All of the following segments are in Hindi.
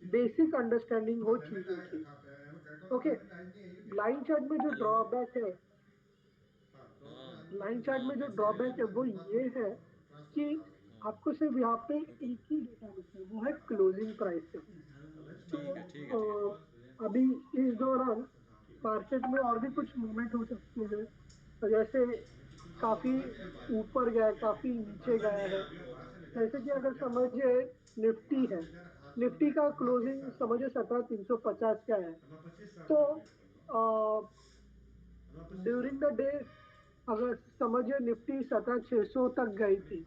बेसिक अंडरस्टैंडिंग हो चीजों की। ओके। लाइन चार्ट में जो ड्रॉबैक है, लाइन चार्ट में जो ड्रॉबैक है वो ये है कि आपको सिर्फ यहाँ पे एक ही डेटा दिखता है, वो है क्लोजिंग प्राइस का। तो ठीक है, ठीक है, ठीक है। अभी इस दौरान मार्केट में और भी कुछ मूवमेंट हो सकते हैं। तो जैसे काफी ऊपर गया है, काफी नीचे गया है। जैसे कि अगर समझिए निफ्टी है, निफ्टी का क्लोजिंग समझिए 17,350 का है। तो ड्यूरिंग द डे अगर समझिए निफ्टी 17,600 तक गई थी,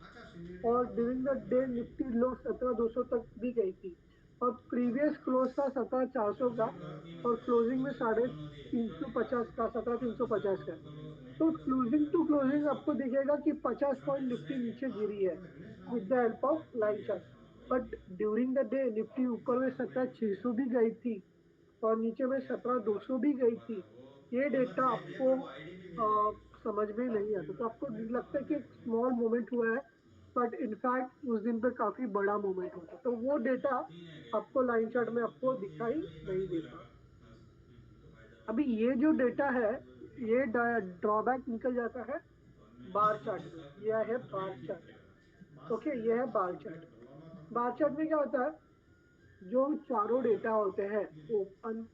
और ड्यूरिंग द डे निफ्टी लो 17,200 तक भी गई थी, और प्रीवियस क्लोज था 17,400 का, और क्लोजिंग में 350 का, 17,350 का। तो क्लोजिंग टू क्लोजिंग आपको दिखेगा कि 50 पॉइंट निफ्टी नीचे गिरी है with the help of line chart. But during the day Nifty ऊपर में 17,600 भी गई थी, और नीचे में 17,200 भी गई थी। ये डेटा आपको समझ में नहीं आता, तो आपको लगता है कि एक स्मॉल मूवमेंट हुआ है, बट इनफैक्ट उस दिन पे काफी बड़ा मूवमेंट होता, तो वो डेटा आपको लाइन चार्ट में आपको दिखाई नहीं देता। अभी ये जो डेटा है, ये ड्रॉबैक निकल जाता है बार चार्ट में। यह है बार चार्ट। ओके, ये है बार चार्ट। बार चार्ट में क्या होता है, जो चारों डेटा होते हैं, ओपन,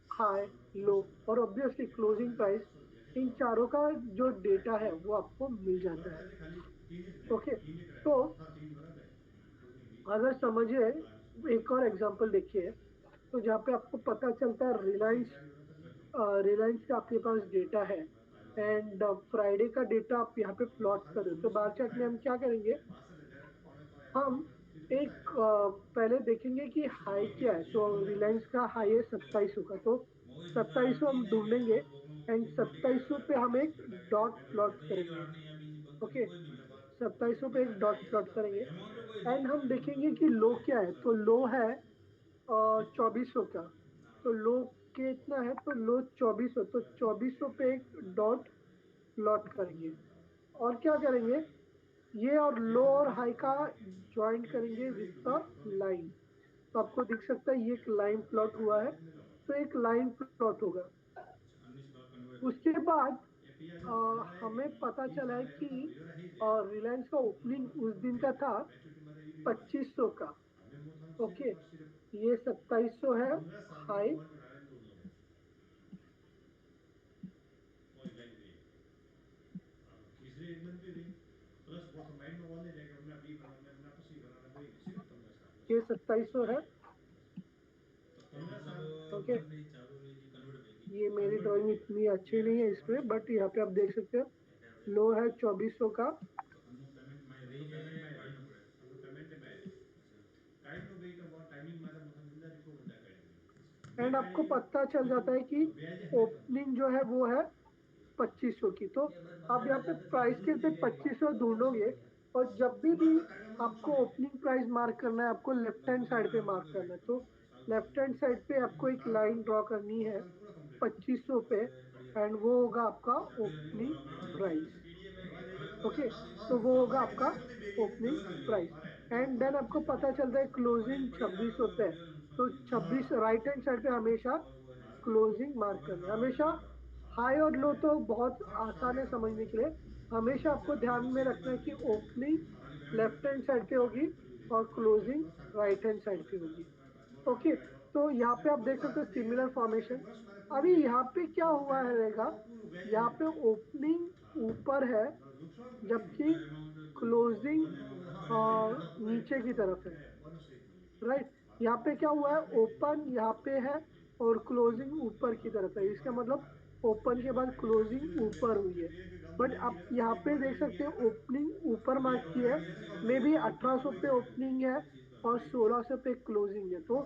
हाई, लो और ऑब्वियसली क्लोजिंग प्राइस, इन चारों का जो डेटा है वो आपको मिल जाता है। ओके। तो अगर समझिए, एक और एग्जांपल देखिए, तो जहाँ पे आपको पता चलता है रिलायंस, रिलायंस का आपके पास डेटा है, एंड फ्राइडे का डेटा आप यहाँ पे प्लॉट करें, तो बार चार्ट में हम क्या करेंगे, हम एक पहले देखेंगे कि हाई क्या है। तो रिलायंस का हाई है 2700 का, तो 2700 हम ढूंढेंगे, एंड 2700 पे हम एक डॉट प्लॉट करेंगे। ओके, 2700 पे एक डॉट प्लॉट करेंगे, एंड हम देखेंगे कि लो क्या है। तो लो है 2400 का। तो लो कितना है, तो लो 2400, तो 2400 पे एक डॉट प्लॉट करेंगे। और क्या करेंगे, ये और लो और हाई का ज्वाइंट करेंगे विद द लाइन। तो आपको दिख सकता है ये एक लाइन प्लॉट हुआ है, तो एक लाइन प्लॉट होगा। उसके बाद अ, हमें पता चला है कि रिलायंस का ओपनिंग उस दिन का था 2500 का। ओके, ये 2700 है हाई, तीसरी एकदम भी रही प्लस बहुत माइंड में वो नहीं रहेगा हमने अभी बना हमने अपना कुछ ही बनाना वही सीधा तुम इसका ये 2700 है। तो 15 साल ओके, कन्वर्ट ये मेरी ड्राइंग इतनी अच्छी नहीं है इसमें, बट यहाँ पे आप देख सकते हो लो है 2400 का, पेमेंट में रही है पेमेंट में टाइम नो गई तो टाइमिंग मारा मतलब मिलता रिको बंदा कहीं एंड आपको पता चल जाता है कि तो ब्याज हमने ओपनिंग जो है वो है 2500 की। तो आप यहाँ पे प्राइस के पे 2500 ढूंढोगे, और जब भी आपको ओपनिंग प्राइस मार्क करना है, आपको लेफ्ट हैंड साइड पे मार्क करना है। तो लेफ्ट हैंड साइड पे आपको एक लाइन ड्रॉ करनी है 2500 पे, एंड वो होगा आपका ओपनिंग प्राइस। ओके, तो वो होगा आपका ओपनिंग प्राइस। एंड देन आपको पता चलता है क्लोजिंग 2600 पे है। तो 26 राइट हैंड साइड पे हमेशा क्लोजिंग मार्क करना है हमेशा। हाई और लो तो बहुत आसान है समझने के लिए। हमेशा आपको ध्यान में रखना है कि ओपनिंग लेफ्ट हैंड साइड पे होगी, और क्लोजिंग राइट हैंड साइड पे होगी। ओके, तो यहाँ पे आप देख सकते हो सिमिलर फॉर्मेशन। अभी यहाँ पे क्या हुआ है रहेगा, यहाँ पे ओपनिंग ऊपर है, जबकि क्लोजिंग नीचे की तरफ है। राइट, यहाँ पे क्या हुआ है, ओपन यहाँ पे है और क्लोजिंग ऊपर की तरफ है। इसका मतलब ओपन के बाद क्लोजिंग ऊपर हुई है। बट आप यहाँ पे देख सकते हो ओपनिंग ऊपर मार्क की है, मे बी 1800 पे ओपनिंग है और 1600 पे क्लोजिंग है। तो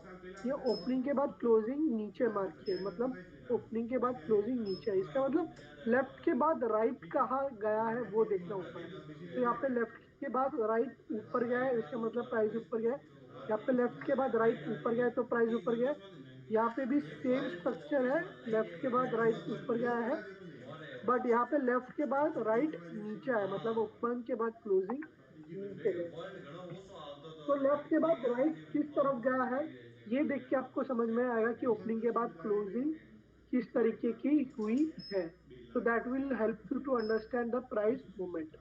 ये ओपनिंग के बाद क्लोजिंग नीचे मार्क की है, मतलब ओपनिंग के बाद क्लोजिंग नीचे है। इसका मतलब लेफ्ट के बाद राइट कहाँ गया है वो देखना होता है। तो यहाँ पे लेफ्ट के बाद राइट ऊपर गया है, इसका मतलब प्राइस ऊपर गया है। यहाँ पे लेफ्ट के बाद राइट ऊपर गया है, तो प्राइस ऊपर गया है। यहाँ पे भी सेम स्ट्रक्चर है, लेफ्ट के बाद राइट ऊपर गया है, बट यहाँ पे लेफ्ट के बाद राइट नीचे है, मतलब ओपन के बाद क्लोजिंग नीचे गया। तो लेफ्ट के बाद राइट किस तरफ गया है, ये देख के आपको समझ में आएगा कि ओपनिंग के बाद क्लोजिंग किस तरीके की हुई है। तो that will help you to understand the price movement.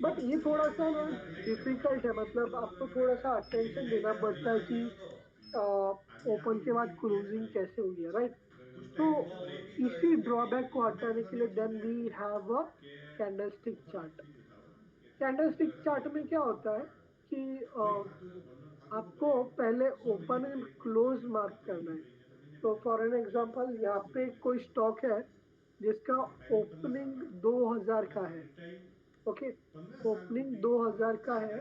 But ये थोड़ा सा ना डिफिकल्ट है, मतलब आपको थोड़ा सा अटेंशन देना पड़ता है कि ओपन के बाद क्लोजिंग कैसे हुई है, राइट। तो इसी ड्रॉबैक को हटाने के लिए then we have a candlestick chart. Candlestick chart में क्या होता है कि आपको पहले ओपन एंड क्लोज मार्क करना है। तो फॉर एन एग्जांपल यहाँ पे कोई स्टॉक है जिसका ओपनिंग 2000 का है। ओके, ओपनिंग 2000 का है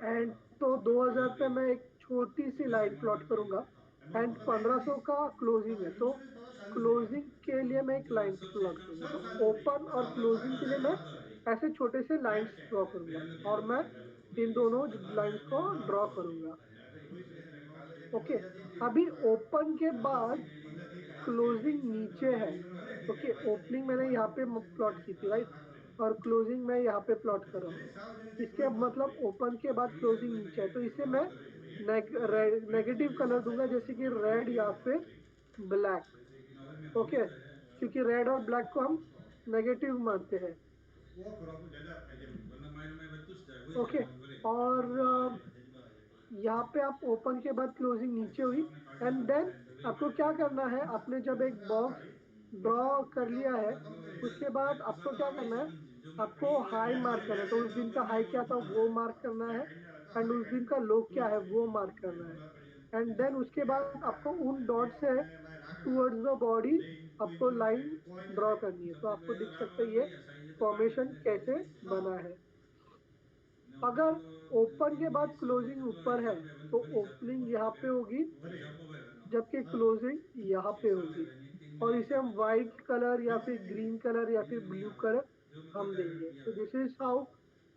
एंड तो 2000 पे मैं एक छोटी सी लाइन प्लॉट करूंगा एंड 1500 का क्लोजिंग है, तो क्लोजिंग के लिए मैं एक लाइन प्लॉट करूंगा। तो ओपन और क्लोजिंग के लिए मैं ऐसे छोटे से लाइंस ड्रॉ करूंगा और मैं इन दोनों लाइंस को ड्रॉ करूंगा। ओके, अभी ओपन के बाद क्लोजिंग नीचे है। ओके, ओपनिंग मैंने यहाँ पे प्लॉट की थी, राइट, और क्लोजिंग मैं यहाँ पे प्लॉट कर रहा हूँ। इसके अब मतलब ओपन के बाद क्लोजिंग नीचे है, तो इसे मैं नेगेटिव कलर दूंगा, जैसे कि रेड या फिर ब्लैक। ओके, क्योंकि रेड और ब्लैक को हम नेगेटिव मानते हैं। ओके, और यहाँ पे आप ओपन के बाद क्लोजिंग नीचे हुई एंड देन आपको क्या करना है, आपने जब एक बॉक्स ड्रॉ कर लिया है उसके बाद आपको क्या करना है, आपको हाई मार्क करना है। तो उस दिन का हाई क्या था वो मार्क करना है एंड उस दिन का लो क्या है वो मार्क करना है। एंड देन उसके बाद आपको उन डॉट से टूवर्ड्स द बॉडी आपको लाइन ड्रॉ करनी है। तो आपको दिख सकता है ये फॉर्मेशन कैसे बना है। अगर ओपन के बाद क्लोजिंग ऊपर है तो ओपनिंग यहाँ पे होगी जबकि क्लोजिंग यहाँ पे होगी, और इसे हम व्हाइट कलर या फिर ग्रीन कलर या फिर ब्लू कलर हम देंगे। तो this is how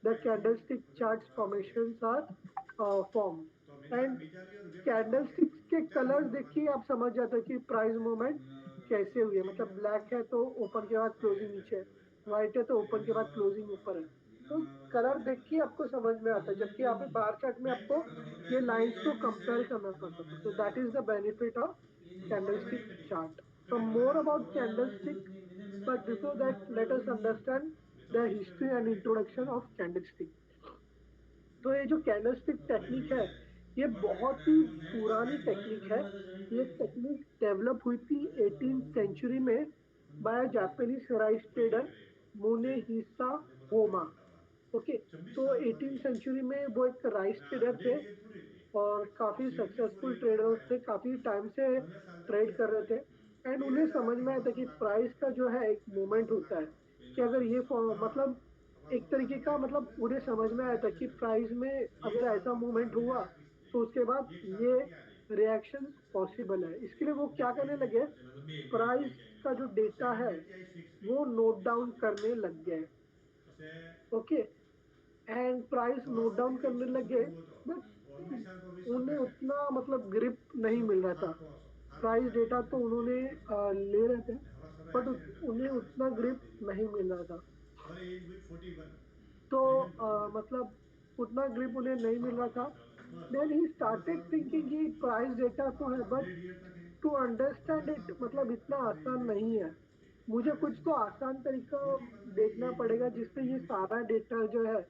the candlestick charts formations are form. And candlesticks के कलर्स देखिए आप समझ जाते हैं कि प्राइस मूवमेंट कैसे हुई है। मतलब ब्लैक है तो ओपन के बाद क्लोजिंग नीचे है, व्हाइट है तो ओपन के बाद क्लोजिंग ऊपर है। तो कलर देख के आपको समझ में आता है, जबकि यहाँ पे बार चार्ट में आपको ये लाइंस को कंपेयर करना पड़ता था। So that is the benefit of candlestick chart. So more about candlestick, but before that, let us understand the history and introduction of candlestick. तो ये जो कैंडलस्टिक टेक्निक है ये बहुत ही पुरानी टेक्निक है। ये टेक्निक डेवलप हुई थी 18th सेंचुरी में बाय जापानीज राइस ट्रेडर मोनेहिसा होमा। ओके, तो 18th सेंचुरी में वो एक राइस ट्रेडर थे और काफी सक्सेसफुल ट्रेडर्स थे, काफी टाइम से ट्रेड कर रहे थे। एंड उन्हें समझ में आया था कि प्राइस का जो है एक मोमेंट होता है कि अगर ये मतलब एक तरीके का मतलब उन्हें समझ में आया था कि प्राइस में अगर ऐसा मूवमेंट हुआ तो उसके बाद ये रिएक्शन पॉसिबल है। इसके लिए वो क्या करने लगे, प्राइस का जो डेटा है वो नोट डाउन करने लग गए। Okay, and price note down करने लगे, बट उन्हें उतना मतलब ग्रिप नहीं मिल रहा था। प्राइस डेटा तो उन्होंने ले रहे थे बट उन्हें उतना ग्रिप नहीं मिल रहा था। तो मतलब उतना ग्रिप उन्हें नहीं मिल रहा था। देन ही स्टार्टेड थिंकिंग कि प्राइस डेटा तो है बट टू अंडरस्टैंड इट मतलब इतना आसान नहीं है, मुझे कुछ तो आसान तरीका देखना पड़ेगा जिससे ये सारा डेटा जो है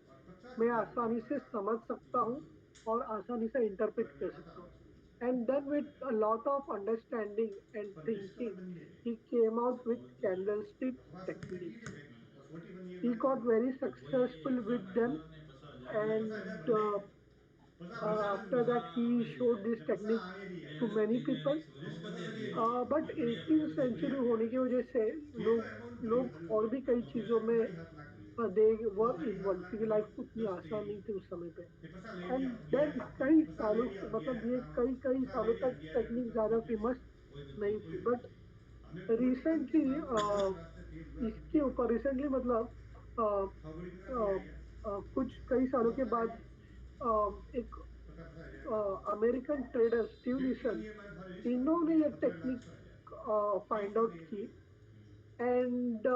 मैं आसानी से समझ सकता हूँ और आसानी से इंटरप्रेट कर सकता हूँ। And then with a lot of understanding and thinking he came out with candlestick techniques. He got very successful with them, and after that he showed this technique to many people. But 18th century होने की वजह से लोग लोग और भी कई चीजों में दे वर इन्वॉल्व, क्योंकि लाइफ उतनी आसान नहीं थी उस समय पे। एंड देन कई सालों मतलब ये कई कई सालों तक टेक्निक ज्यादा फेमस नहीं थी, बट रिसेंटली इसके ऊपर रिसेंटली मतलब अ, कुछ कई सालों के बाद एक अमेरिकन ट्रेडर स्टीव निशन इन्होंने ये टेक्निक फाइंड आउट की। एंड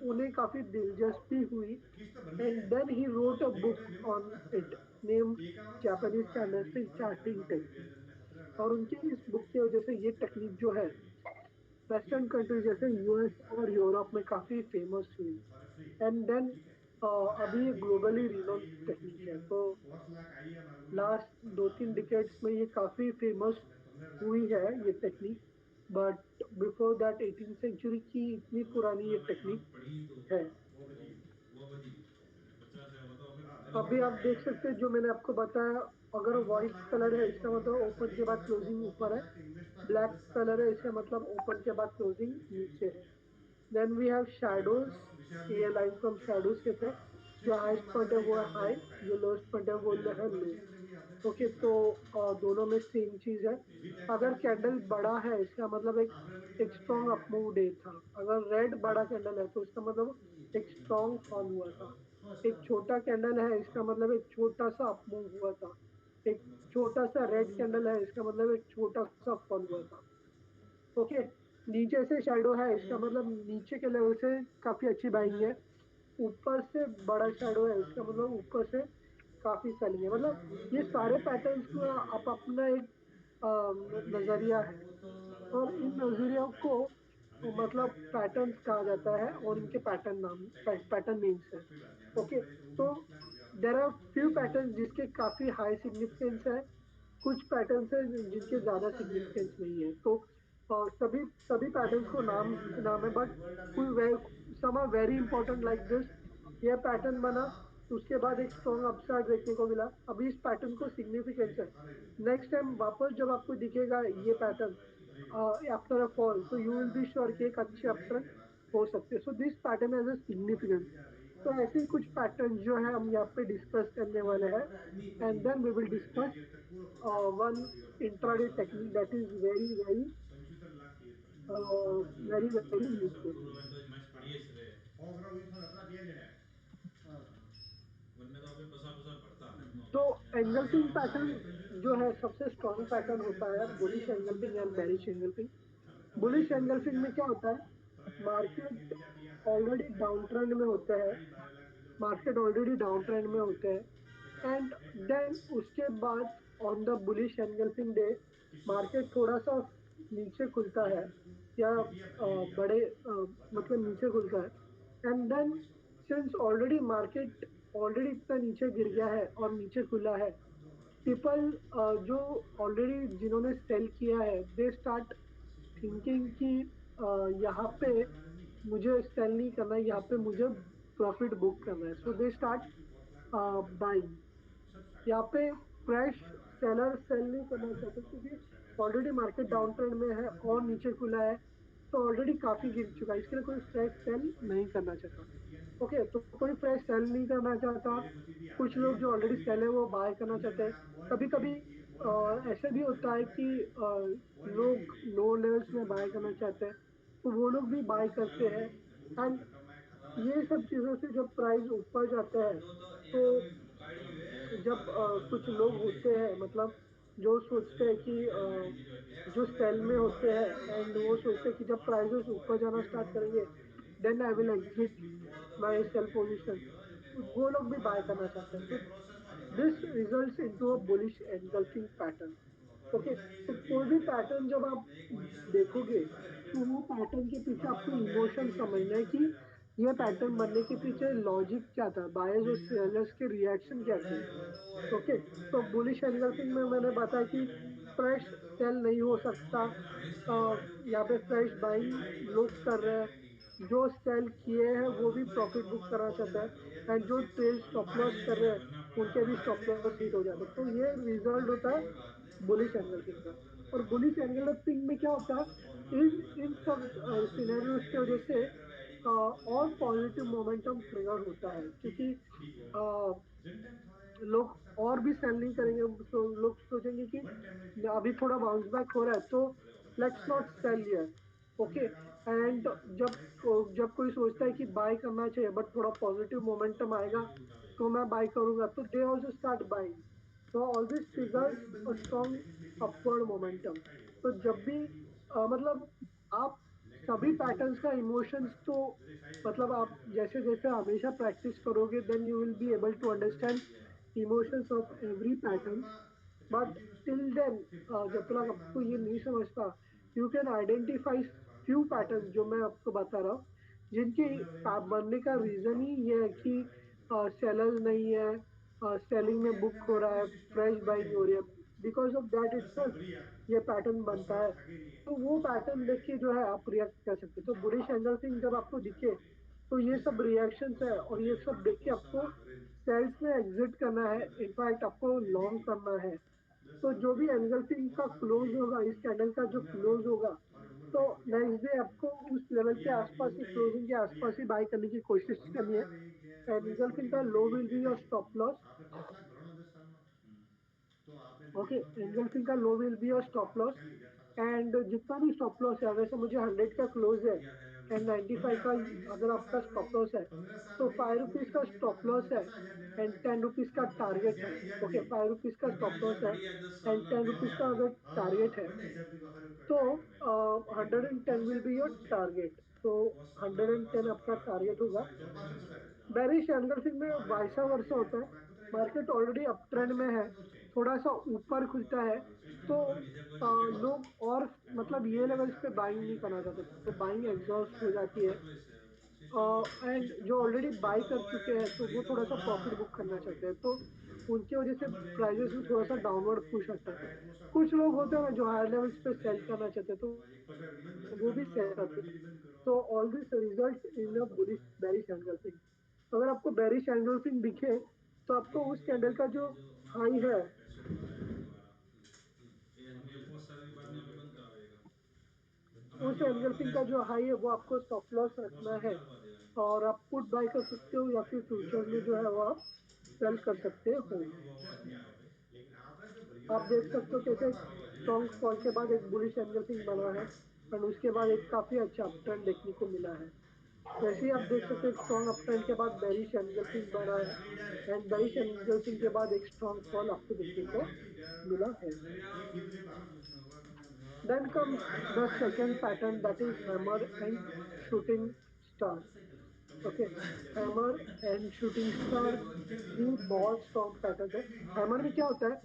उन्हें काफी दिलचस्पी हुई किस्त तो भरनी है, एंड देन ही रोट अ एक book limit on 17 it lakh, named एक आवर जापानीज 7 लाख का कैंडलस्टिक रिफंड है, 8 चार्टिंग लाख रुपए टेक्निक। जैसे 17 और लाख रुपए उनकी का इस हो बुक गया, की वजह से ये 17 टेक्निक लाख जो रुपए है सेविंग। ये वेस्टर्न ये कंट्री जैसे ऐसे यूएस फायदा और है यूरोप में काफी फेमस हुई। फॉर फ्री, एंड देन ठीक है। अब अभी ये ठीक है, ये ग्लोबली अभी रिनोन ये बड़ी टेक्निक है। 51 तो 5 लाख आई है हमारे को भी, लास्ट पर दो बाद तीन में डिकेड्स में ये काफी फेमस 15 लाख हुई का है सेविंग ये आपकी चली टेक्निक। गई। बट बिफोर दैट 18 सेंचुरी की इतनी तो पुरानी ये मतलब भाई हम टेक्निक पढ़ी तो है। वो बची, वो बची 50 है मतलब फिर हाँ तो मतलब अभी 5 आप लाख आई देख है सकते अपने, हैं जो मैंने आपको बताया, अगर हम 5 व्हाइट लाख में कलर बढ़िया है ही इसका प्रॉफिट मतलब है, ओपन सभी के बाद इन्वेस्ट क्लोजिंग ऊपर 5 है। लाख के इन्वेस्ट था, ब्लैक 10 साल कलर है इन्वेस्ट इसका करा, मतलब ओपन के बाद क्लोजिंग फिर नीचे नीचे नीचे हो है। गया। देन वी हैव अभी शैडोज। मतलब विशाल ये नहीं, लाइन फ्रॉम ऐसा शैडोज कहते हैं। हाँ, जो 60 हाईएस्ट नंबर पॉइंट का है नहीं वो है करा, हमने हाई, इसको खाया, जो लोएस्ट पॉइंट है वो फिर है लो। बची कितने हुई आपने, ओके, 30 तो लाख दोनों में सेम चीज है। विद टैक्स अगर बची कितनी, कैंडल 136। बड़ा है इसका मतलब आपने बड़ी एक पुरानी स्ट्रॉन्ग आई है अप मूव डे था। अगर रेड बड़ा कैंडल है तो इसका मतलब एक स्ट्रॉन्ग फॉल हुआ था। एक छोटा कैंडल है इसका मतलब एक छोटा सा अप मूव हुआ था। एक छोटा सा रेड कैंडल है इसका मतलब एक छोटा सा फॉल हुआ था। ओके, नीचे से शैडो है इसका मतलब नीचे के लेवल से काफी अच्छी बाइंग है। ऊपर से बड़ा शैडो है इसका मतलब ऊपर से काफी सेलिंग है। मतलब ये सारे पैटर्न्स का आप अपना एक नजरिया है। और इन नजरियों को हमने देखा मतलब कि जरा पैटर्न्स कहा जाता है और इनके कोई पैटर्न नाम बात पैटर्न नेम्स है। नहीं, आपने ओके, छोड़ा है, तो वो तो भी 30 लाख रुपया आपने देर आर कमाया। फ्यू पैटर्न जिसके काफी हाई सिग्निफिकेंस है। कुछ पैटर्न्स है जिनके ज्यादा सिग्निफिकेंस नहीं है। तो सभी सभी पैटर्न्स को नाम नाम है, बट कोई some are very important like this. यह पैटर्न बना, उसके बाद एक स्ट्रॉन्ग अपसाइड देखने को मिला। अभी इस पैटर्न को सिग्निफिकेंस है। नेक्स्ट टाइम वापस जब आपको दिखेगा ये पैटर्न आफ्टर अ फॉल, तो यू विल बी श्योर कि एक अच्छे अपट्रेंड हो सकते हैं। So this pattern has a significance. तो ऐसे ही कुछ पैटर्न जो है हम यहाँ पे डिस्कस करने वाले हैं। And then we will discuss one intraday technique that is very very useful. पूर्व में तो मैच पढ़िए सर वरना तो अबे बसा बसा भरता तो ऐसा एंगल्फिंग होता पैटर्न जो है सबसे स्ट्रॉन्ग पैटर्न होता है bullish engulfing and bearish engulfing. Bullish engulfing में क्या होता है, मार्केट ऑलरेडी डाउन ट्रेंड में होता है। मार्केट ऑलरेडी डाउन ट्रेंड में होते हैं एंड देन उसके बाद on the bullish engulfing day market थोड़ा सा नीचे खुलता है या बड़े मतलब नीचे खुलता है। And then since already market already इतना नीचे गिर गया है और नीचे खुला है, पीपल जो ऑलरेडी जिन्होंने सेल किया है दे स्टार्ट थिंकिंग कि यहाँ पे मुझे सेल नहीं करना है, यहाँ पे मुझे प्रॉफिट बुक करना है। सो दे स्टार्ट बाइंग। यहाँ पे फ्रेश सेलर सेल नहीं करना चाहते क्योंकि ऑलरेडी मार्केट डाउन ट्रेंड में है और नीचे खुला है, तो ऑलरेडी काफी गिर चुका है। इसके लिए कोई फ्रेश सेल नहीं करना चाहता। ओके, तो कोई फ्रेश सेल नहीं करना चाहता। कुछ लोग जो ऑलरेडी सेल है वो बाय करना चाहते हैं। कभी कभी ऐसे भी होता है कि लोग लो लेवल्स में बाय करना चाहते हैं, तो वो लोग भी बाय करते हैं। एंड ये सब चीजों से जब प्राइस ऊपर जाता है, तो जब कुछ लोग होते हैं मतलब जो सोचते हैं कि जो सेल में होते हैं एंड वो सोचते हैं कि जब प्राइसेस ऊपर जाना स्टार्ट करेंगे then I will exit my sell position, वो लोग भी बाय करना चाहते हैं। तो this results into a bullish engulfing pattern. Okay, तो कोई भी पैटर्न जब आप देखोगे तो वो पैटर्न के पीछे आपको इमोशन समझना है कि ये पैटर्न बनने के पीछे लॉजिक क्या था, बायर्स और सेलर्स के रिएक्शन क्या थे। ओके, तो बुलिश एनगल्फिंग में मैंने बताया कि फ्रेश सेल नहीं हो सकता। यहाँ पे फ्रेश बाइंग लोग कर रहे हैं, जो सेल किए हैं वो भी प्रॉफिट बुक करना चाहते हैं एंड जो ट्रेड स्टॉप लॉस कर रहे हैं उनके भी स्टॉप लॉस हिट हो जाते हैं। तो ये रिजल्ट होता है बुलिश एंगल्फिंग का। और बुलिश एंगल्फिंग में क्या होता है, इन इन सब सिनेरियोज की वजह से और पॉजिटिव मोमेंटम ट्रिगर होता है क्योंकि लोग और भी सेल नहीं करेंगे। तो लोग सोचेंगे कि अभी थोड़ा बाउंस बैक हो रहा है तो let's not sell here. Okay, and जब जब कोई सोचता है कि बाय करना चाहिए बट थोड़ा पॉजिटिव मोमेंटम आएगा तो मैं बाय करूंगा, तो दे आल्सो स्टार्ट बाइंग। तो all this triggers a strong upward momentum. तो जब भी मतलब आप सभी पैटर्न्स का इमोशंस तो मतलब आप जैसे जैसे हमेशा प्रैक्टिस करोगे then you will be able to understand emotions of every pattern. But till then जब तक आपको ये नहीं समझता you can identify few pattern जो मैं आपको बता रहा हूँ जिनके बनने का रीजन ही ये है कि सेलर नहीं है, सेलिंग में बुक हो रहा है, फ्रेश बाइंग हो रही है, बिकॉज ऑफ दैट इट्स ये पैटर्न बनता है। तो वो पैटर्न देख के जो है आप रिएक्ट कर सकते हो। तो बुलिश एंजल थिंग जब आपको दिखे तो ये सब रिएक्शंस है और ये सब देख के आपको सेल्स में एग्जिट करना है, इनफैक्ट आपको लॉन्ग करना है। तो जो भी एंगल्फिंग का क्लोज होगा, इस कैंडल का जो क्लोज होगा, तो नेक्स्ट डे आपको उस लेवल के आसपास ही, क्लोजिंग के आसपास ही बाय करने की कोशिश करनी है। एंगल्फिंग का low will be your stop loss. Okay, engulfing का low will be your stop loss and जितना भी स्टॉप लॉस है, वैसे मुझे 100 का क्लोज है एंड 95 का अगर आपका स्टॉप लॉस है तो ₹5 का स्टॉप लॉस है एंड ₹10 का टारगेट है। ओके, ₹5 का स्टॉप लॉस है एंड ₹10 का अगर टारगेट है तो 110 विल बी योर टारगेट। तो 110 आपका टारगेट होगा। बेरिश एंगल्फिंग में वैसा वर्षा होता है, मार्केट ऑलरेडी अप ट्रेंड में है, थोड़ा सा ऊपर खुलता है तो लोग और मतलब ये लेवल्स पे बाइंग नहीं करना चाहते, तो बाइंग एग्जॉस्ट हो जाती है। एंड जो ऑलरेडी बाई कर चुके हैं तो वो थोड़ा सा प्रॉफिट बुक करना चाहते हैं, तो उनकी वजह से प्राइजेस में थोड़ा सा डाउनवर्ड पुश आता है। कुछ लोग होते हैं ना जो हायर लेवल्स पे सेल करना चाहते हैं, तो वो भी सेल करते हैं। तो all this result in a bullish bearish engulfing. अगर आपको बेरिश एंगल्फिंग दिखे तो आपको उस कैंडल का जो हाई है, पैसे उड़ा रहा है दोबारा। ये बहुत साल के बाद में अभी बंद कराएगा। उस एंगल्फिंग का जो हाई है वो आपको स्टॉप लॉस रखना है और आप पुट बाय कर सकते हो या फिर फ्यूचर्स में जो है वो आप सेल कर सकते हो। आप देख सकते हो कैसे स्ट्रॉन्ग फॉल के बाद एक बुलिश एंगल्फिंग बना है एंड उसके बाद एक काफी अच्छा अपट्रेंड देखने को मिला है। वैसे ही आप देख सकते हो एक स्ट्रॉन्ग अपट्रेंड के बाद बेरिश एंगल्फिंग बना है एंड बेरिश एंगल्फिंग के बाद एक स्ट्रॉन्ग फॉल आपको देखने को मिला है। Then comes the second pattern, that is hammer and shooting star. Okay, hammer and shooting star भी बहुत स्ट्रॉन्ग पैटर्न है। हैमर में क्या होता है,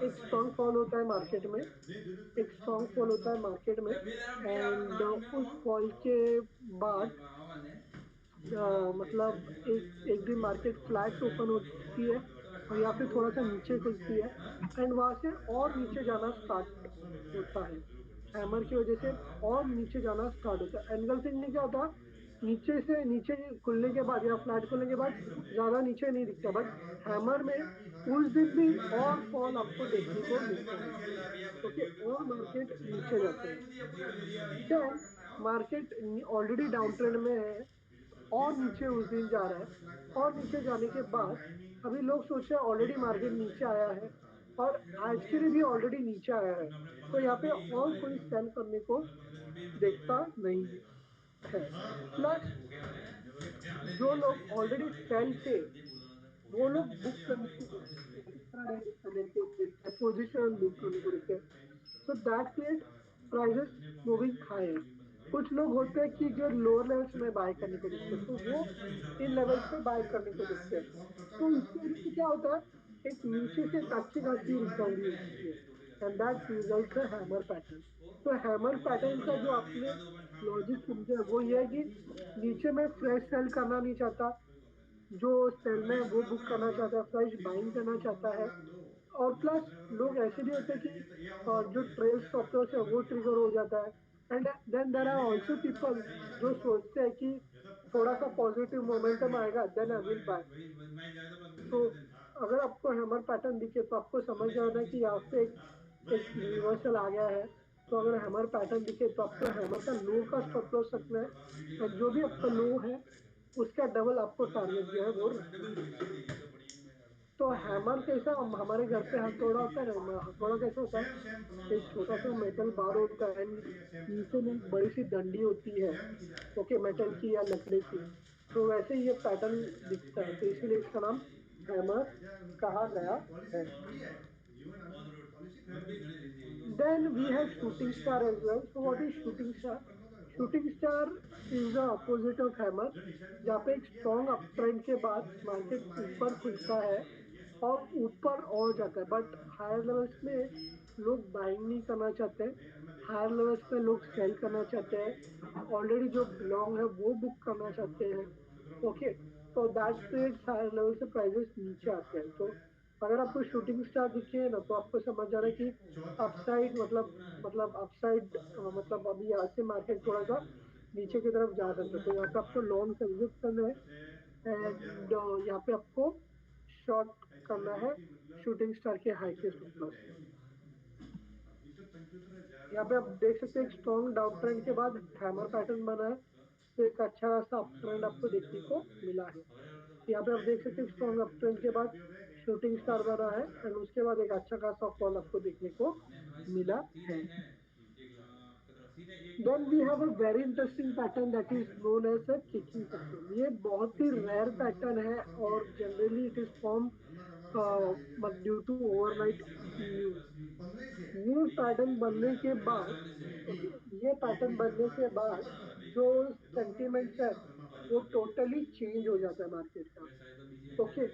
एक स्ट्रॉन्ग फॉल होता है मार्केट में, एक स्ट्रॉन्ग फॉल होता है मार्केट में एंड उस फॉल के बाद मतलब एक एक दिन मार्केट फ्लैट ओपन होती है और या फिर थोड़ा सा नीचे खुलती है एंड वहां से और नीचे जाना स्टार्ट होता है। हैमर की वजह से और नीचे जाना स्टार्ट होता है। एंगल्फिंग में क्या होता है, नीचे से नीचे खुलने के बाद या फ्लैट खुलने के बाद ज्यादा नीचे नहीं दिखता, बट हैमर में उस दिन भी और फॉल आपको देखने को मिलता है। ओके, और मार्केट नीचे जाता है। Then market already down trend में है और नीचे उस दिन जा रहा है और नीचे जाने के बाद अभी लोग सोच रहे हैं ऑलरेडी मार्केट नीचे आया है और आज के लिए भी ऑलरेडी नीचे आया है, तो यहाँ पे और कोई सेल करने को देखता नहीं है। प्लस जो लोग ऑलरेडी सेल थे वो लोग बुक करने को देखते हैं, पोजिशन बुक करने को देखते हैं। So that create prices moving higher. कुछ लोग होते हैं कि जो लोअर लेवल्स में बाय करने को देखते हैं तो वो इन लेवल्स पे बाय करने को देखते हैं। तो इसकी वजह से क्या होता है, एक नीचे से एक अच्छी खासी रिकवरी होती है एंड दैट रिजल्ट है हैमर पैटर्न। तो हैमर पैटर्न का जो आपने लॉजिक समझा है वो ये है कि नीचे में फ्रेश सेल करना नहीं चाहता, जो सेल में वो बुक करना चाहता है, फ्रेश बाइंग करना चाहता है। और प्लस लोग ऐसे भी होते हैं कि जो ट्रेल स्टॉप लॉस है वो ट्रिगर हो जाता है and then there are also people जो सोचते हैं कि थोड़ा सा पॉजिटिव मोमेंटम आएगा देन आई विल बाय। तो अगर आपको हैमर पैटर्न दिखे तो आपको समझ जाना है कि यहाँ पे एक रिवर्सल आ गया है। तो अगर हैमर पैटर्न दिखे तो आपको हैमर का लो का स्टॉप लॉस रखना है एंड जो भी आपका लो है उसका डबल आपको टारगेट जो है वो रखना है। तो हैमर कैसा, हमारे घर पे हथौड़ा होता है ना, हथौड़ा कैसा होता है, एक छोटा सा मेटल बार होता है and नीचे में एक बड़ी सी डंडी होती है, ओके, मेटल की या लकड़ी की। तो वैसे ही ये पैटर्न दिखता है, तो इसीलिए इसका नाम हैमर कहा गया है। Then we have shooting star as well. So what is shooting star? Shooting star is the opposite of hammer, जहाँ पे एक स्ट्रॉन्ग अप ट्रेंड के बाद मार्केट ऊपर खुलता है और ऊपर और जाता है, बट हायर लेवल्स में लोग बाइंग नहीं करना चाहते हैं। हायर लेवल्स में लोग सेल करना चाहते हैं, ऑलरेडी जो लॉन्ग है वो बुक करना चाहते हैं। ओके, तो दैट क्रिएट्स हायर लेवल से प्राइसेस नीचे आते हैं। तो अगर आपको शूटिंग स्टार दिखे ना, तो आपको समझ आ रहा है कि अपसाइड मतलब अपसाइड मतलब अभी यहाँ से मार्केट थोड़ा सा नीचे की तरफ जा सकता है। तो यहाँ पे आपको लॉन्ग एग्जिट करना है एंड यहाँ पे आपको शॉर्ट करना है शूटिंग स्टार के हाई के स्टॉप लॉस से। यहाँ पे आप देख सकते हैं एक स्ट्रॉन्ग डाउन ट्रेंड के बाद हैमर पैटर्न बना है, तो एक अच्छा खासा अप ट्रेंड आपको देखने को मिला है। यहाँ पे आप देख सकते हैं स्ट्रॉन्ग अप ट्रेंड के बाद शूटिंग स्टार बना है एंड उसके बाद एक अच्छा खासा फॉल आपको देखने को मिला तीन है। है एक कितना तीन है एक then we have a very interesting pattern that is known as a kicking pattern. ये बहुत ही रेयर पैटर्न है और generally it is form due to overnight news. ये पैटर्न बनने के बाद, ओके, ये पैटर्न बनने के बाद जो सेंटिमेंट्स है वो टोटली चेंज हो जाता है मार्केट का। ओके,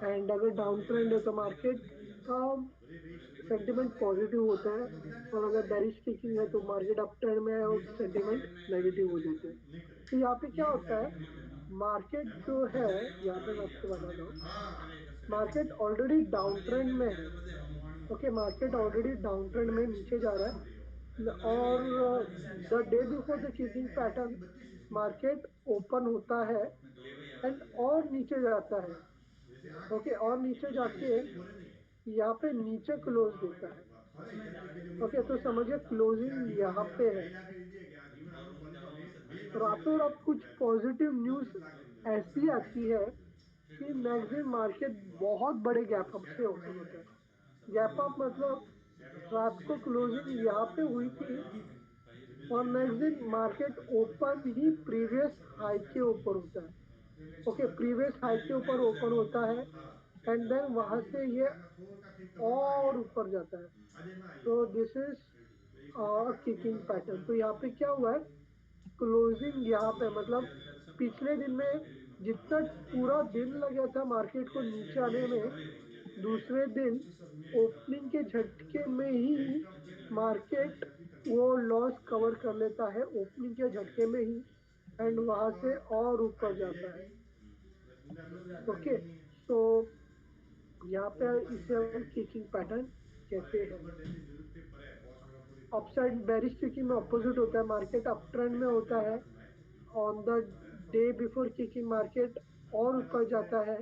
एंड अगर डाउन ट्रेंड है तो मार्केट का सेंटिमेंट पॉजिटिव होता है, और अगर बेरिश किकिंग है तो मार्केट अप ट्रेंड में है और सेंटिमेंट नेगेटिव हो जाता है। तो यहाँ पे क्या होता है, मार्केट जो है, यहाँ पे मैं आपको बताता हूँ, मार्केट ऑलरेडी डाउन ट्रेंड में है। Okay, market already down trend में नीचे जा रहा है और the day before the kicking pattern market open होता है एंड और नीचे जाता है। ओके, और नीचे जाके यहाँ पे नीचे क्लोज देता है। ओके, तो समझिए क्लोजिंग यहाँ पे है। रातों रात कुछ पॉजिटिव न्यूज ऐसी आती है कि नेक्स्ट दिन मार्केट बहुत बड़े गैप अप से ओपन होता है। गैप अप मतलब रात को क्लोजिंग यहाँ पे हुई थी और नेक्स्ट दिन मार्केट ओपन ही प्रीवियस हाई के ऊपर होता है। ओके, प्रीवियस हाई के ऊपर ओपन होता है एंड देन वहां से ये और ऊपर जाता है। तो दिस इज किकिंग पैटर्न। तो यहाँ पे क्या हुआ है, क्लोजिंग यहाँ पे मतलब पिछले दिन में जितना पूरा दिन लगा था मार्केट को नीचे आने में, दूसरे दिन ओपनिंग के झटके में ही मार्केट वो लॉस कवर कर लेता है ओपनिंग के झटके में ही, एंड वहां से और ऊपर जाता है। ओके, सो यहाँ पे इसे हम किकिंग पैटर्न कहते हैं। अपसाइड बेरिश किकिंग में अपोजिट होता है, मार्केट अप ट्रेंड में होता है, on the day before kicking market और ऊपर जाता है,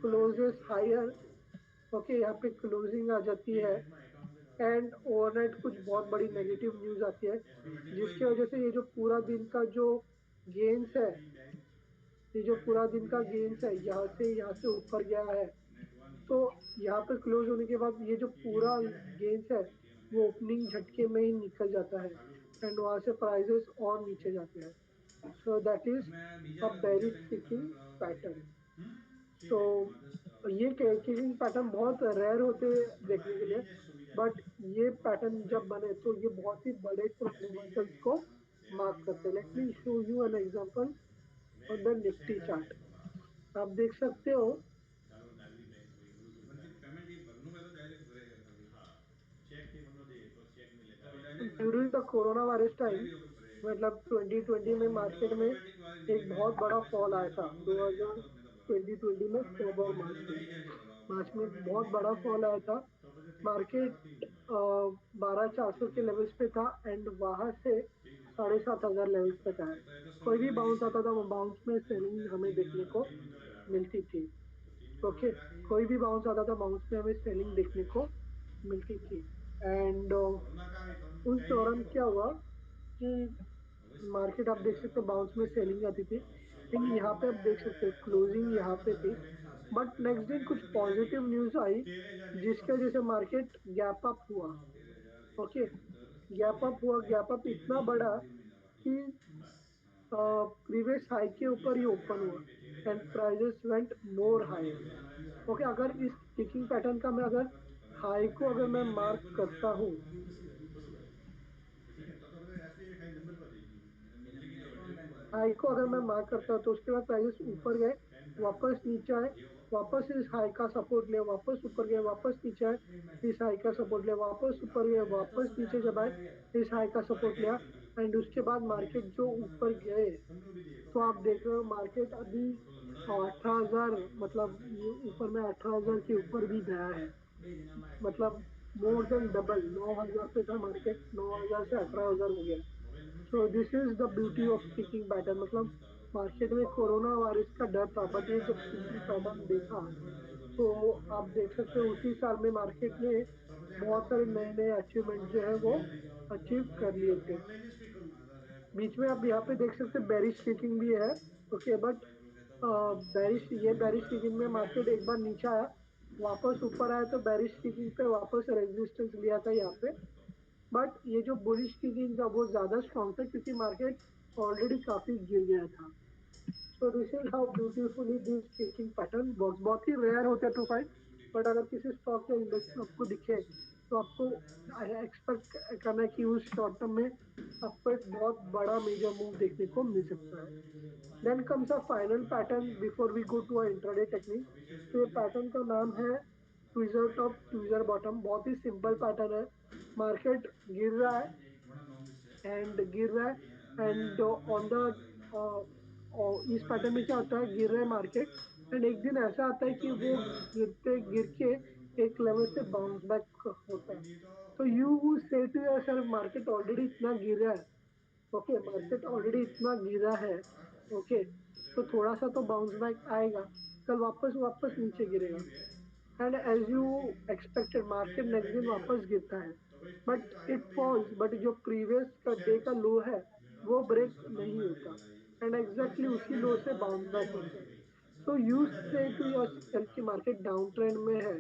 क्लोजेस हायर। ओके, यहाँ पे क्लोजिंग आ जाती है एंड ओवरनाइट कुछ बहुत बड़ी नेगेटिव न्यूज आती है, जिसकी वजह से ये जो पूरा दिन का जो गेन्स है, ये जो पूरा दिन का गेन्स है यहाँ से ऊपर गया है। तो यहाँ पे क्लोज होने के बाद ये जो पूरा गेन्स है वो ओपनिंग झटके में ही निकल जाता है एंड वहां से प्राइजेस और नीचे जाते हैं। So that is a bearish kicking pattern. तो ये किकिंग पैटर्न बहुत रेयर होते हैं देखने के लिए, बट ये पैटर्न जब बने तो ये बहुत ही बड़े रिवर्सल्स को मार्क करते हैं। Let me show you an example on the Nifty chart. आप देख सकते हो during the corona virus time, मतलब 2020 में मार्केट में एक बहुत बड़ा फॉल आया था। 2020 में फेब और मार्च में एक बहुत बड़ा फॉल आया था। मार्केट 12,400 के लेवल्स पे था एंड वहां से 7,500 लेवल्स तक आया। कोई भी बाउंस आता था वो बाउंस में सेलिंग हमें देखने को मिलती थी। ओके, कोई भी बाउंस आता था बाउंस में हमें सेलिंग देखने को मिलती थी। एंड उस दौरान क्या हुआ कि मार्केट आप देख सकते हो बाउंस में सेलिंग आती थी, लेकिन यहाँ पे आप देख सकते हो क्लोजिंग यहाँ पे थी, बट नेक्स्ट दिन कुछ पॉजिटिव न्यूज आई जिसकी वजह से मार्केट गैप अप हुआ। ओके, गैप अप हुआ, गैप अप इतना बड़ा कि प्रीवियस हाई के ऊपर ही ओपन हुआ and prices went more higher. Okay, अगर इस किकिंग पैटर्न का मैं अगर हाई को अगर मैं मार्क करता हूँ, हाई को अगर मैं मार्क करता हूँ तो उसके बाद प्राइसेस ऊपर गए, वापस नीचे आए, वापस इस हाई का सपोर्ट लिया, वापस ऊपर गए, वापस नीचे आए, इस हाई का सपोर्ट लिया, वापस ऊपर गए, वापस नीचे जब आए, इस हाई का सपोर्ट लिया, एंड उसके बाद मार्केट जो ऊपर गए, तो आप देख रहे हो मार्केट अभी 18,000, मतलब ये ऊपर में 18,000 के ऊपर भी गया है, मतलब मोर देन डबल, 9,000 पे था मार्केट, 9,000 से 18,000 हो गया। So this is the beauty of sticking pattern, मतलब मार्केट में कोरोना वायरस का डर था, बट ये जब स्टिकिंग पैटर्न देखा तो आप देख सकते हो उसी साल में मार्केट ने बहुत सारे नए नए अचीवमेंट जो है वो अचीव कर लिए थे। बीच में आप यहाँ पे देख सकते हैं बेरिश स्टिकिंग भी है, ओके, बट बेरिश स्टिकिंग में मार्केट एक बार नीचे आया, वापस ऊपर आया, तो बेरिश स्टिकिंग पे वापस रेजिस्टेंस लिया था यहाँ पे। बट ये जो बुलिश स्टिकिंग था वो ज्यादा स्ट्रॉन्ग था क्योंकि मार्केट ऑलरेडी काफी गिर गया था। So this is how beautifully this sticking pattern works. बहुत ही रेयर होते हैं टू फाइंड, बट अगर किसी स्टॉक या इंडेक्स में आपको दिखे तो आपको एक्सपेक्ट करना है कि उस शॉर्ट टर्म में आपको एक बहुत बड़ा मेजर मूव देखने को मिल सकता है। Then comes a final pattern before we go to a intraday technique. तो ये पैटर्न का नाम है ट्विजर टॉप ट्विजर बॉटम। बहुत ही सिंपल पैटर्न है, मार्केट गिर रहा है एंड गिर रहा है, एंड ऑन द इस पैटर्न में क्या होता है, गिर रहा है मार्केट, एंड एक दिन ऐसा आता है कि वो गिरते गिर के एक लेवल से बाउंस बैक होता है। तो you say to yourself market already इतना गिरा है, ओके, मार्केट ऑलरेडी इतना गिरा है, ओके, तो थोड़ा सा तो बाउंस बैक आएगा, कल वापस वापस नीचे गिरेगा, and as you expected market next दिन वापस गिरता है, बट इट फॉल्स, बट जो प्रीवियस का डे का लो है वो ब्रेक नहीं होता, एंड एग्जैक्टली उसी लो से बाउंस बैक होता है। तो you say to your self की मार्केट डाउन ट्रेंड में है,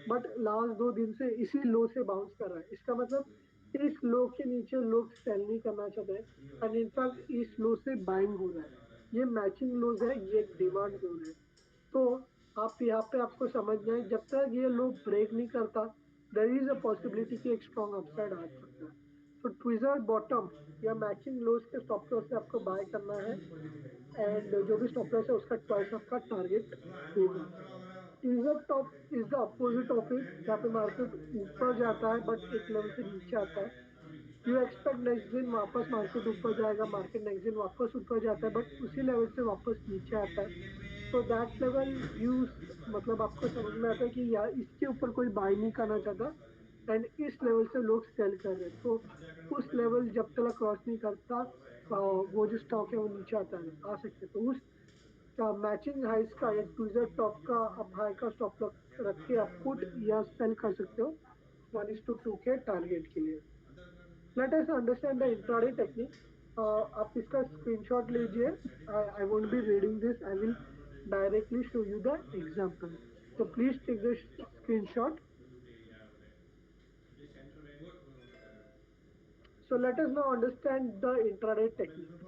बट लास्ट 2 दिन से इसी लो से बाउंस कर रहा है, इसका मतलब इस लो के नीचे लोग सेल नहीं करना चाहते हैं, एंड इनफैक्ट इस लो से बाइंग हो रहा है। ये मैचिंग लोज है, ये एक डिमांड जोन है। तो आप यहाँ पे आपको समझना है जब तक ये लो ब्रेक नहीं करता, देर इज अ पॉसिबिलिटी कि एक स्ट्रॉन्ग अपसाइड आ सकता है। तो ट्विजर बॉटम या मैचिंग लोज के स्टॉप लॉस से आपको बाय करना है, एंड जो भी स्टॉप लॉस है उसका ट्वाइस आपका टारगेट होगा। Tweezer top is the opposite of it, जहाँ पे मार्केट ऊपर जाता है बट एक लेवल से नीचे आता है। यू एक्सपेक्ट नेक्स्ट दिन वापस मार्केट ऊपर जाएगा, मार्केट नेक्स्ट दिन वापस ऊपर जाता है, बट उसी लेवल से वापस नीचे आता है। तो दैट लेवल यू, मतलब आपको समझ में आता है कि यार इसके ऊपर कोई बाय नहीं करना चाहता, एंड इस लेवल से लोग सेल कर रहे हैं। तो उस लेवल जब तक क्रॉस नहीं करता वो जो स्टॉक है वो नीचे आता है, आ सकते हैं। तो उस मैचिंग हाइस का या ट्विजर टॉप का आप हाई का स्टॉप लॉस रख के आप पुट या सेल कर सकते हो 1:2 के टारगेट के लिए। Let us understand the intraday technique. आप इसका स्क्रीनशॉट लीजिए, I won't be reading this, I will directly show you the example, so please take the screenshot. So let us now understand the intraday technique.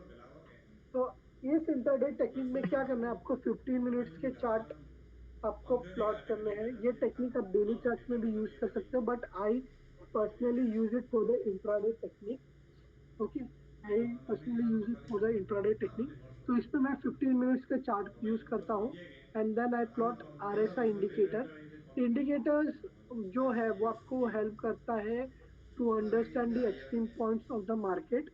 तो इस इंटरडे टेक्निक में क्या करना है, आपको 15 मिनट्स के चार्ट आपको प्लॉट करने हैं। ये टेक्निक आप डेली चार्ट में भी यूज कर सकते हो, but I personally use it for the intraday technique, okay, I personally use it for the intraday technique. तो इस पे मैं 15 मिनट्स का चार्ट यूज करता हूँ, and then I plot RSI indicator. Indicators जो है वो आपको हेल्प करता है to understand the extreme points of the market.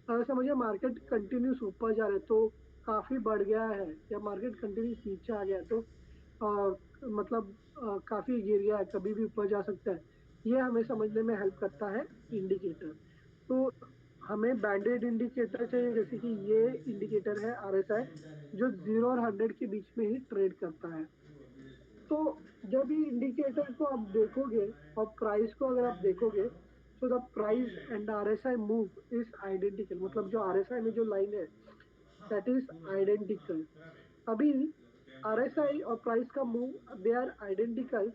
अगर समझिए मार्केट कंटिन्यूस ऊपर जा रहा है तो काफी बढ़ गया है, या मार्केट कंटिन्यूस नीचे आ गया है तो मतलब काफी गिर गया है, कभी भी ऊपर जा सकता है, ये हमें समझने में हेल्प करता है इंडिकेटर। तो हमें बैंडेड इंडिकेटर चाहिए, जैसे कि ये इंडिकेटर है आरएसआई, जो 0 और 100 के बीच में ही ट्रेड करता है। तो जब भी इंडिकेटर को आप देखोगे और प्राइस को अगर आप देखोगे, so the price and RSI move is identical, मतलब जो आरएसआई में जो लाइन है दैट इज आइडेंटिकल। अभी आरएसआई और प्राइस का move they are identical,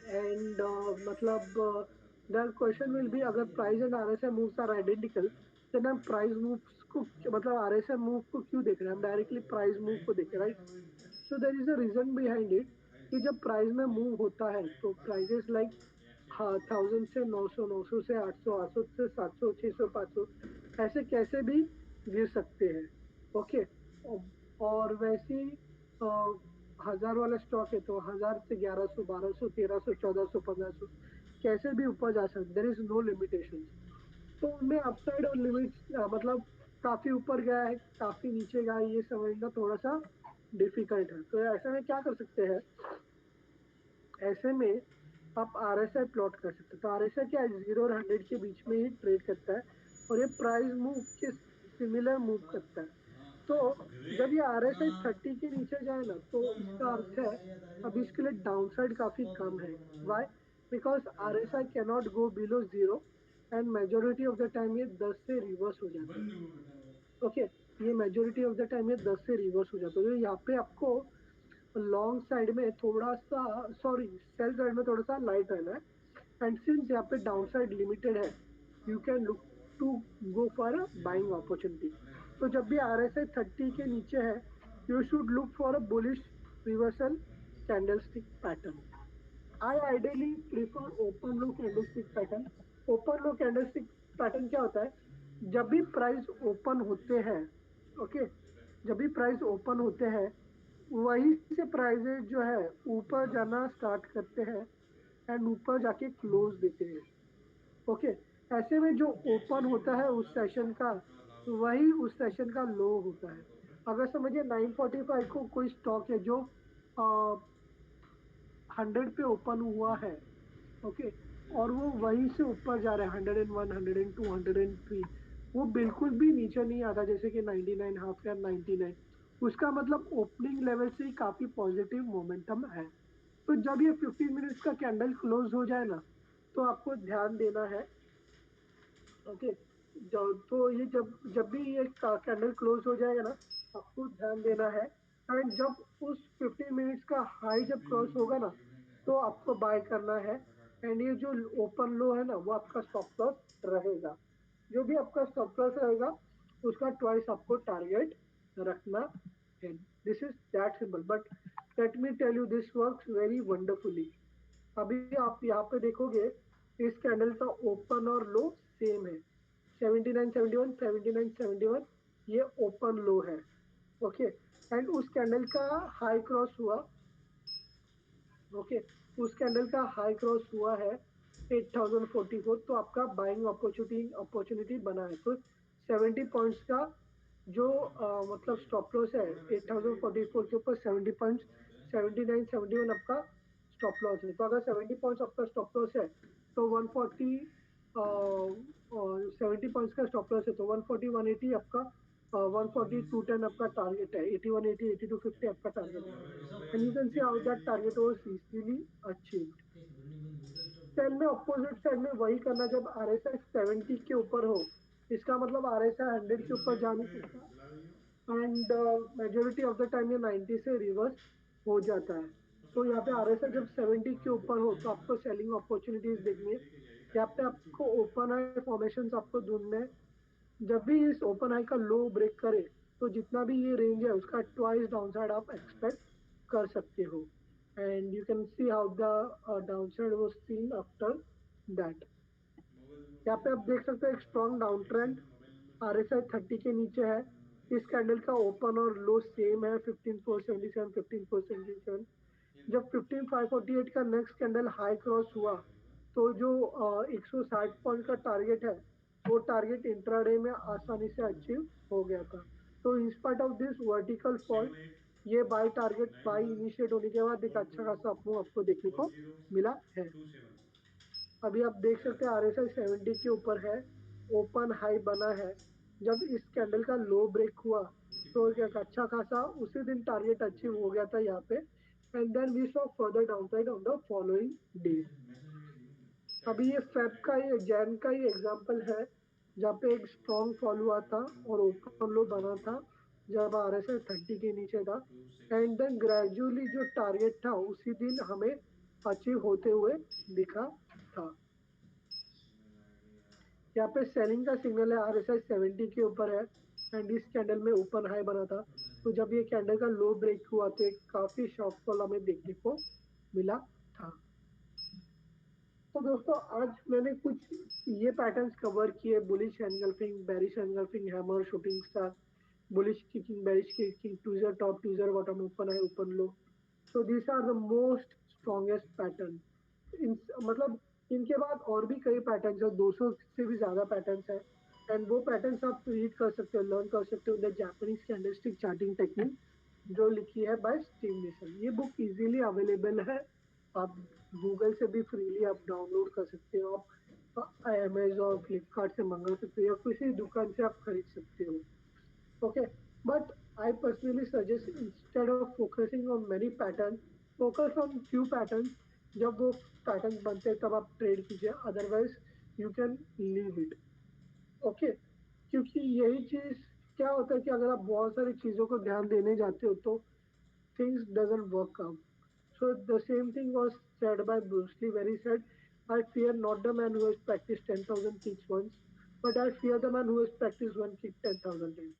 and मतलब द क्वेश्चन विल बी, अगर price and RSI moves are identical, then हम प्राइस मूव्स को, मतलब आरएसआई मूव को क्यों देख रहे हैं, हम डायरेक्टली प्राइस मूव को देख रहे हैं, right? So there is a reason behind it कि जब प्राइस में मूव होता है तो प्राइजेस लाइक, हाँ, 1000 से 900, 900 से 800, 800 से 700, 600, 500, ऐसे कैसे भी गिर सकते हैं। ओके। और वैसे ही 1000 वाला स्टॉक है तो 1000 से 1100, 1200, 1300, 1400, 1500 कैसे भी ऊपर जा सकते, देर इज नो लिमिटेशन। तो उनमें अपसाइड और लिमिट्स मतलब काफी ऊपर गया है, काफी नीचे गया है, ये समझना थोड़ा सा डिफिकल्ट है। तो ऐसे में क्या कर सकते हैं, ऐसे में आप RSI प्लॉट कर सकते हैं। तो RSI क्या है, 0 और 100 के बीच में ही ट्रेड करता है और ये प्राइस मूव के सिमिलर मूव करता है। तो जब ये RSI 30 के नीचे जाए ना, तो इसका अर्थ है अब इसके लिए डाउनसाइड काफी कम है। Why? Because RSI can not go below 0 and majority of the time ये 10 से रिवर्स हो जाता है। ओके। ये मेजोरिटी ऑफ द टाइम ये 10 से रिवर्स हो जाता है। तो यहाँ पे आपको लॉन्ग साइड में थोड़ा सा, सॉरी, सेल साइड में थोड़ा सा लाइट रहना है। एंड सिंस यहाँ पे डाउन साइड लिमिटेड है, you can look to go for a buying opportunity. तो जब भी RSI 30 के नीचे है, you should look for a bullish reversal candlestick pattern. I ideally prefer open low candlestick pattern. Open low candlestick pattern क्या होता है, जब भी प्राइस ओपन होते हैं, ओके, जब भी प्राइस ओपन होते हैं वहीं से प्राइजेस जो है ऊपर जाना स्टार्ट करते हैं एंड ऊपर जाके क्लोज देते हैं। ओके। ऐसे में जो ओपन होता है उस सेशन का, वही उस सेशन का लो होता है। अगर समझिए 945 को कोई स्टॉक है जो 100 पे ओपन हुआ है, ओके, और वो वहीं से ऊपर जा रहा है 101, 102, 103, वो बिल्कुल भी नीचे नहीं आता जैसे कि 99 हाफ या 99। उसका मतलब ओपनिंग लेवल से ही काफी पॉजिटिव मोमेंटम है। तो जब ये 15 मिनट्स का कैंडल क्लोज हो जाए ना, तो आपको ध्यान देना है। ओके। तो ये जब जब भी ये कैंडल क्लोज हो जाएगा ना, आपको ध्यान देना है। एंड जब उस 15 मिनट्स का हाई जब क्रॉस होगा ना, तो आपको बाय करना है। एंड ये जो ओपन लो है ना, वो आपका स्टॉप लॉस रहेगा। जो भी आपका स्टॉप लॉस रहेगा उसका ट्वाइस आपको टारगेट रखना है। This is that simple, but let me tell you this works very wonderfully. अभी आप यहाँ पे देखोगे इस कैंडल का ओपन और लो सेम है, 79.71, 79.71, ये ओपन लो है। ओके। एंड उस कैंडल का हाई क्रॉस हुआ, ओके, उस कैंडल का हाई क्रॉस हुआ है 8044। तो आपका बाइंग अपॉर्चुनिटी अपॉर्चुनिटी बना है। तो 70 पॉइंट्स का जो मतलब स्टॉप लॉस है 8044 के ऊपर 70 पॉइंट्स, 79.71 आपका स्टॉप लॉस है। तो अगर 70 पॉइंट्स आपका स्टॉप लॉस है तो 140, 70 पॉइंट्स का स्टॉप लॉस है तो 140, 180 आपका, 140, 210 आपका टारगेट है, 80, 180, 80 to 50 आपका टारगेट है। And you can see how that target was easily achieved. Sell में अपोजिट साइड में वही करना जब RSI 70 के ऊपर हो। इसका मतलब RSI 100 के ऊपर जा नहीं सकता and majority of the time ये 90 से रिवर्स हो जाता है। तो यहाँ पे RSI जब 70 के ऊपर हो तो आपको सेलिंग अपॉर्चुनिटीज देखनी है। यहाँ पे आपको ओपन हाई फॉर्मेशन आपको ढूंढने हैं। जब भी इस ओपन हाई का लो ब्रेक करे तो जितना भी ये रेंज है उसका ट्वाइस डाउनसाइड आप एक्सपेक्ट कर सकते हो। And you can see how the downside was scene after that. यहाँ पे आप देख सकते हो एक स्ट्रॉन्ग डाउन ट्रेंड, RSI 30 के नीचे है। इस कैंडल का ओपन और लो सेम है, 15477, 15477। जब 15548 का नेक्स्ट कैंडल हाई क्रॉस हुआ तो जो 160 पॉइंट का टारगेट है वो टारगेट इंट्राडे में आसानी से अचीव हो गया था। तो in spite of this vertical fall, ये बाय टारगेट बाय इनिशिएट होने के बाद एक अच्छा खासा अपमूव आपको देखने को मिला है। 1027। अभी आप देख सकते हैं RSI 70 के ऊपर है, ओपन हाई बना है। जब इस कैंडल का लो ब्रेक हुआ तो एक अच्छा खासा उसी दिन टारगेट अचीव हो गया था यहाँ पे। And then we saw further downside on the following days. अभी ये फेब का ही, जैन का ही एग्जांपल है जहाँ पे एक स्ट्रॉन्ग फॉल हुआ था और ओपन लो बना था जब RSI 30 के नीचे था। एंड देन ग्रेजुअली जो टारगेट था उसी दिन हमें अचीव होते हुए दिखा था। यहाँ पे सेलिंग का सिग्नल है, RSI 70 के ऊपर है एंड इस कैंडल में ओपन हाई बना था। तो जब ये कैंडल का लो ब्रेक हुआ तो एक काफी शॉर्ट फॉल हमें देखने को मिला था। तो दोस्तों आज मैंने कुछ ये पैटर्न्स कवर किए, bullish engulfing, bearish engulfing, hammer, shooting star, bullish kicking, bearish kicking, tweezer top, tweezer bottom, open high, open low. So these are the most strongest pattern. इन मतलब इनके बाद और भी कई पैटर्न्स है, 200 से भी ज्यादा पैटर्न्स है, एंड वो पैटर्न्स आप रीड कर सकते हो, लर्न कर सकते हो the Japanese candlestick charting technique, जो लिखी है बाय स्टीव नेशन। ये बुक इजीली अवेलेबल है, आप गूगल से भी फ्रीली आप डाउनलोड कर सकते हो, आप अमेजोन फ्लिपकार्ट से मंगा सकते हो या किसी दुकान से आप खरीद सकते हो। Okay, but I personally suggest instead of focusing on many patterns, focus on few patterns. जब वो पैटर्न्स बनते हैं तब आप ट्रेड कीजिए, otherwise you can leave it. Okay, क्योंकि यही चीज क्या होता है कि अगर आप बहुत सारी चीजों को ध्यान देने जाते हो तो things doesn't work out. So the same thing was said by Bruce Lee, where he said, "I fear not the man who has practiced 10,000 kicks once, but I fear the man who has practiced one kick 10,000 times."